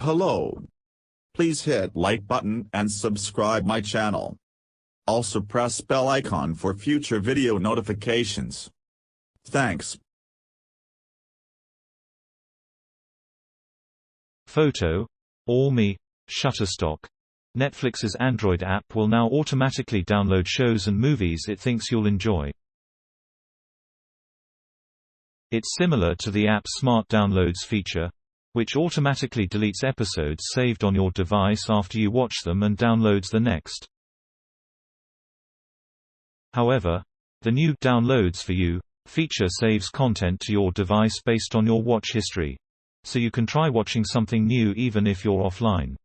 Hello. Please hit like button and subscribe my channel. Also press bell icon for future video notifications. Thanks. Photo. Or Me, Shutterstock. Netflix's Android app will now automatically download shows and movies it thinks you'll enjoy. It's similar to the app's Smart Downloads feature, which automatically deletes episodes saved on your device after you watch them and downloads the next. However, the new Downloads for You feature saves content to your device based on your watch history, so you can try watching something new even if you're offline.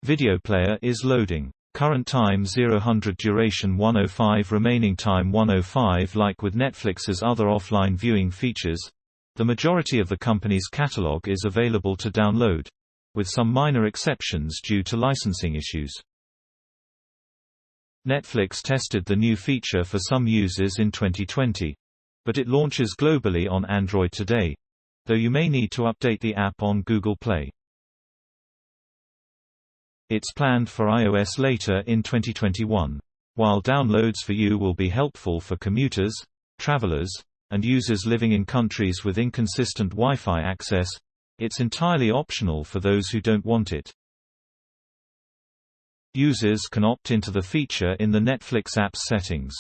Video player is loading. Current time 0–100, duration 105, remaining time 105. Like with Netflix's other offline viewing features, the majority of the company's catalog is available to download, with some minor exceptions due to licensing issues. Netflix tested the new feature for some users in 2020, but it launches globally on Android today, though you may need to update the app on Google Play. It's planned for iOS later in 2021. While Downloads for You will be helpful for commuters, travelers, and users living in countries with inconsistent Wi-Fi access, it's entirely optional for those who don't want it. Users can opt into the feature in the Netflix app's settings.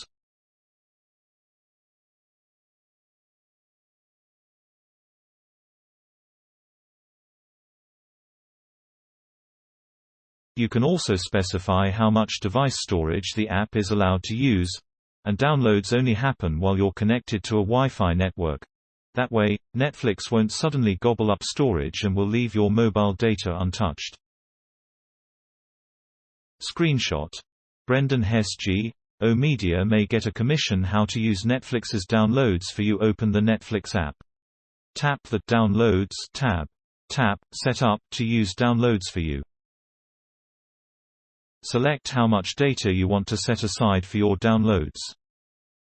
You can also specify how much device storage the app is allowed to use, and downloads only happen while you're connected to a Wi-Fi network. That way, Netflix won't suddenly gobble up storage and will leave your mobile data untouched. Screenshot. Brendan Hess G.O. Media may get a commission. How to use Netflix's Downloads for You. Open the Netflix app. Tap the Downloads tab. Tap Set up to use Downloads for You. Select how much data you want to set aside for your downloads.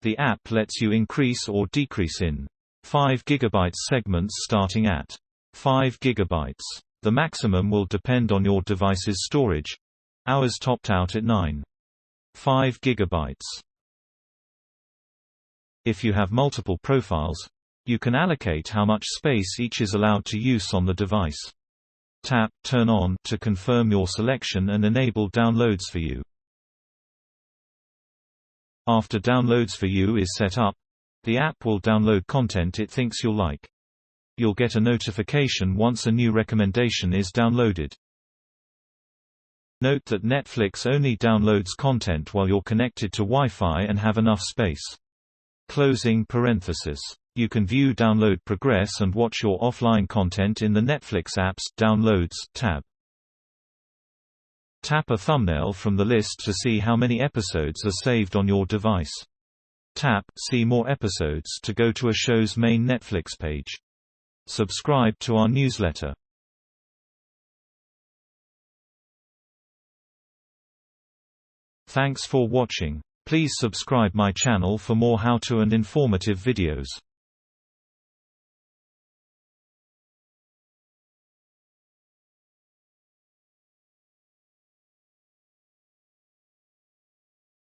The app lets you increase or decrease in 5 GB segments starting at 5 GB. The maximum will depend on your device's storage. Ours topped out at 9.5 GB. If you have multiple profiles, you can allocate how much space each is allowed to use on the device. Tap Turn On to confirm your selection and enable Downloads for You. After Downloads for You is set up, the app will download content it thinks you'll like. You'll get a notification once a new recommendation is downloaded. Note that Netflix only downloads content while you're connected to Wi-Fi and have enough space. Closing parenthesis. You can view download progress and watch your offline content in the Netflix app's Downloads tab. Tap a thumbnail from the list to see how many episodes are saved on your device. Tap See More Episodes to go to a show's main Netflix page. Subscribe to our newsletter. Thanks for watching. Please subscribe my channel for more how-to and informative videos.